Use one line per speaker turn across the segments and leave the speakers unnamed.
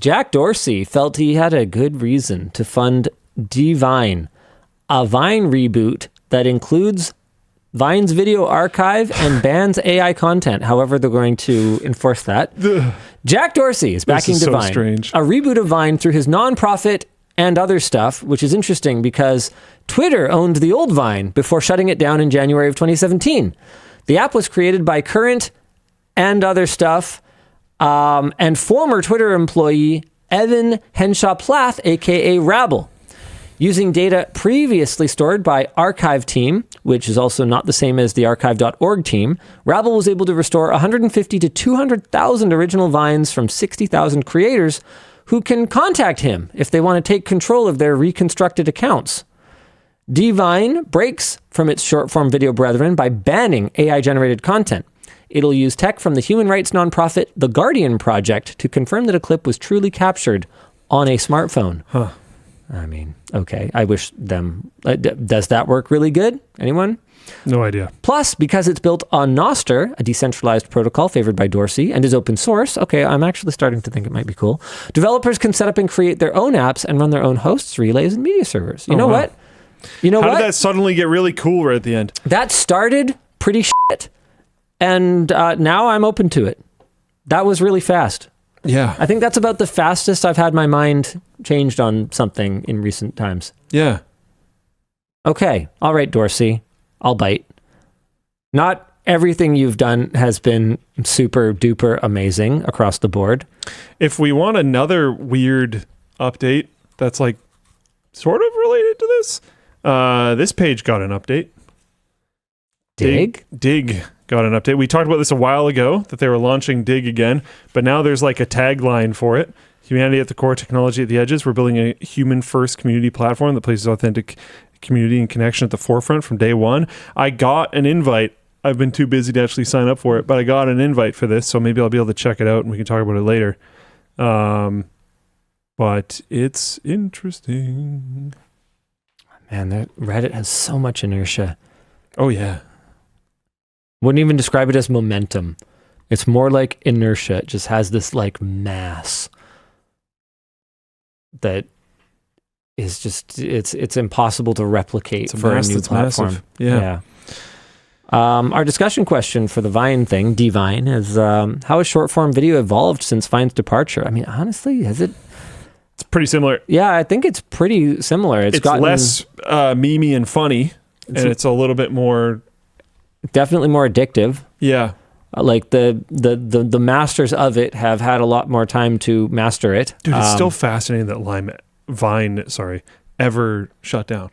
Jack Dorsey felt he had a good reason to fund Divine, a Vine reboot that includes Vine's video archive and bans AI content. However, they're going to enforce that. Jack Dorsey is backing Divine, a reboot of Vine through his nonprofit and other stuff, which is interesting because Twitter owned the old Vine before shutting it down in January of 2017. The app was created by current and other stuff and former Twitter employee Evan Henshaw-Plath, aka Rabble. Using data previously stored by Archive Team, which is also not the same as the archive.org team, Rabble was able to restore 150 to 200,000 original Vines from 60,000 creators who can contact him if they want to take control of their reconstructed accounts. Divine breaks from its short-form video brethren by banning AI-generated content. It'll use tech from the human rights nonprofit The Guardian Project to confirm that a clip was truly captured on a smartphone.
Huh.
I mean, okay. I wish them... does that work really good? Anyone?
No idea.
Plus, because it's built on Nostr, a decentralized protocol favored by Dorsey, and is open source, okay, I'm actually starting to think it might be cool. Developers can set up and create their own apps and run their own hosts, relays, and media servers. You know what? You know
How
what?
did that suddenly get really cool right at the end?
That started pretty shit, and now I'm open to it. That was really fast.
Yeah.
I think that's about the fastest I've had my mind changed on something in recent times.
Yeah.
Okay. All right, Dorsey. I'll bite. Not everything you've done has been super duper amazing across the board.
If we want another weird update that's like sort of related to this, this page got an update.
Dig
got an update. We talked about this a while ago, that they were launching Dig again, but now there's like a tagline for it. Humanity at the core, technology at the edges. We're building a human-first community platform that places authentic community and connection at the forefront from day one. I got an invite. I've been too busy to actually sign up for it, but I got an invite for this, so maybe I'll be able to check it out and we can talk about it later. But it's interesting.
Man, Reddit has so much inertia.
Oh, yeah.
Wouldn't even describe it as momentum. It's more like inertia. It just has this like mass that is just, it's impossible to replicate for a new platform.
Massive. Yeah.
Our discussion question for the Vine thing, Divine, is how has short form video evolved since Vine's departure? I mean, honestly, has it?
It's pretty similar.
Yeah, I think it's pretty similar. It's gotten
less memey and funny, and it's a little bit more...
Definitely more addictive.
Yeah.
Like the masters of it have had a lot more time to master it.
Dude, it's still fascinating that Vine ever shut down.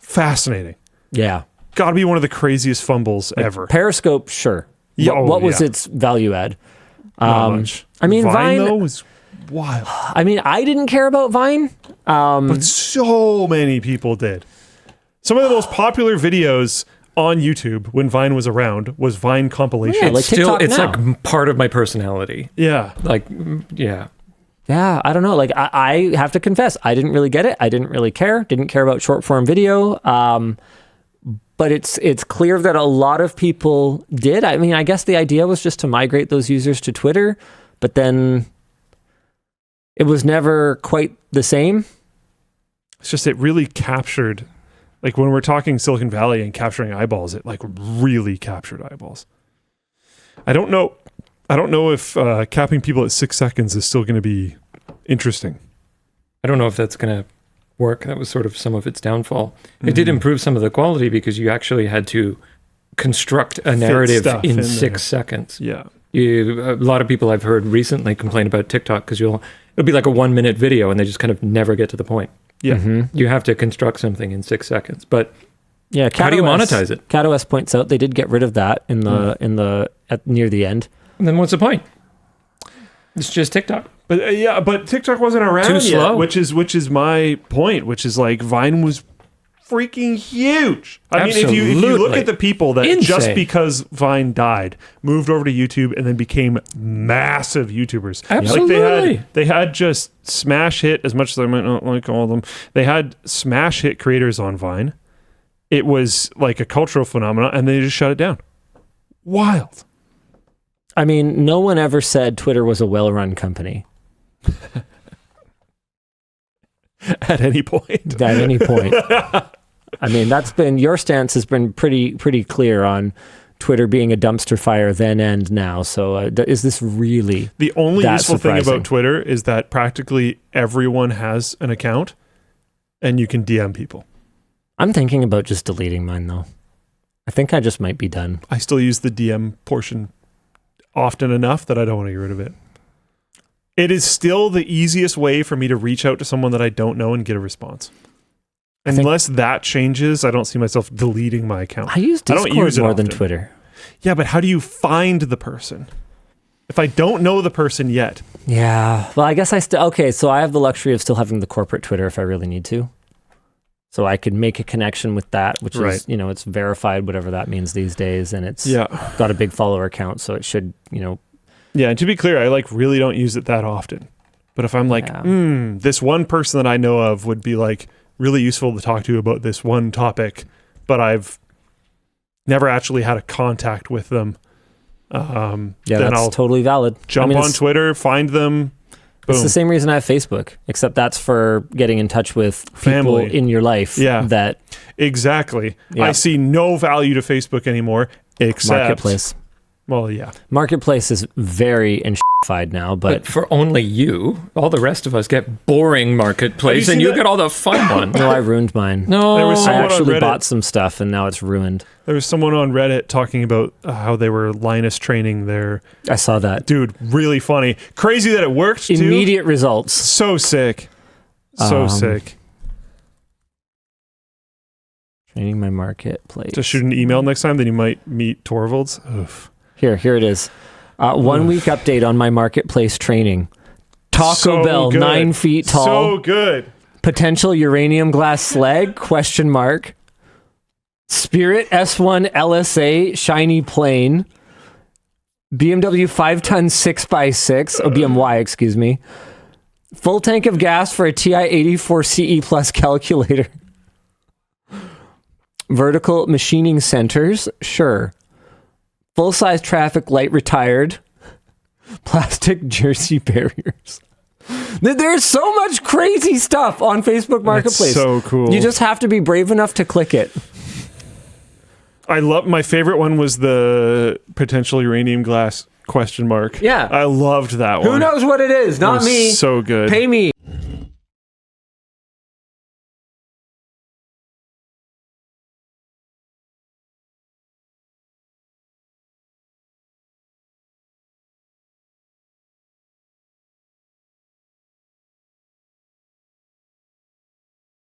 Fascinating.
Yeah.
Gotta be one of the craziest fumbles
like
ever.
Periscope, sure.
Yeah,
what was its value add?
Not much.
I mean,
Vine though was wild.
I mean, I didn't care about Vine.
But so many people did. Some of the most popular videos on YouTube when Vine was around was Vine compilations.
Yeah, like TikTok
it's
now.
like part of my personality.
Yeah.
Like, yeah.
Yeah, I don't know. Like, I have to confess, I didn't really get it. I didn't really care. Didn't care about short form video. But it's clear that a lot of people did. I mean, I guess the idea was just to migrate those users to Twitter, but then it was never quite the same.
It's just it really captured, like when we're talking Silicon Valley and capturing eyeballs, it like really captured eyeballs. I don't know if capping people at 6 seconds is still going to be interesting.
I don't know if that's going to work. That was sort of some of its downfall. It did improve some of the quality because you actually had to construct a narrative in 6 seconds.
Yeah.
A lot of people I've heard recently complain about TikTok because it'll be like a 1 minute video and they just kind of never get to the point.
Yeah.
Mm-hmm.
You have to construct something in 6 seconds. But
yeah,
how do you monetize it?
CatOS points out they did get rid of that in the near the end.
And then what's the point? It's just TikTok.
But but TikTok wasn't around
Too
yet,
slow.
which is my point, which is like Vine was freaking huge. I mean, if you look at the people that just because Vine died, moved over to YouTube and then became massive YouTubers.
Absolutely.
Like they had just smash hit, as much as I might not like all of them, they had smash hit creators on Vine. It was like a cultural phenomenon and they just shut it down. Wild.
I mean, no one ever said Twitter was a well-run company.
At any point.
At any point. I mean, that's been your stance has been pretty clear on Twitter being a dumpster fire then and now. So is this really
the only useful
surprising
thing about Twitter is that practically everyone has an account and you can DM people.
I'm thinking about just deleting mine though. I think I just might be done.
I still use the DM portion often enough that I don't want to get rid of it. It is still the easiest way for me to reach out to someone that I don't know and get a response. Unless that changes, I don't see myself deleting my account.
I use Discord more than
often.
Twitter.
Yeah, but how do you find the person? If I don't know the person yet.
Yeah. Well, I guess so I have the luxury of still having the corporate Twitter if I really need to. So I could make a connection with that, which is, it's verified, whatever that means these days. And it's got a big follower count. So it should,
Yeah, and to be clear, I really don't use it that often. But if I'm this one person that I know of would be really useful to talk to about this one topic, but I've never actually had a contact with them. Then
that's
I'll
totally valid.
Jump on Twitter, find them. Boom.
It's the same reason I have Facebook, except that's for getting in touch with people
Family.
in your life.
Yeah, exactly.
Yeah.
I see no value to Facebook anymore, except
Marketplace.
Well, yeah.
Marketplace is very enshittified now, but
for only you, all the rest of us get boring Marketplace, and you get all the fun one.
No, I ruined mine.
No,
There was
I
someone on
actually
Reddit-
bought some stuff, and now it's ruined.
There was someone on Reddit talking about how they were Linus training their...
I saw that.
Dude, really funny. Crazy that it worked, too.
Immediate results.
So sick. So sick.
Training my Marketplace.
Just shoot an email next time, then you might meet Torvalds. Oof.
Here it is. 1 week update on my Marketplace training. Taco
So
Bell,
good.
9 feet tall.
So good.
Potential uranium glass slag? ? Spirit S1 LSA shiny plane. BMW 5-ton 6x6. BMW, excuse me. Full tank of gas for a TI-84 CE Plus calculator. Vertical machining centers? Sure. Full-size traffic light retired. Plastic jersey barriers. There's so much crazy stuff on Facebook Marketplace.
That's so cool.
You just have to be brave enough to click it.
My favorite one was the potential uranium glass ?
Yeah.
I loved that one.
Who knows what it is? Not
It was
me.
so good.
Pay me.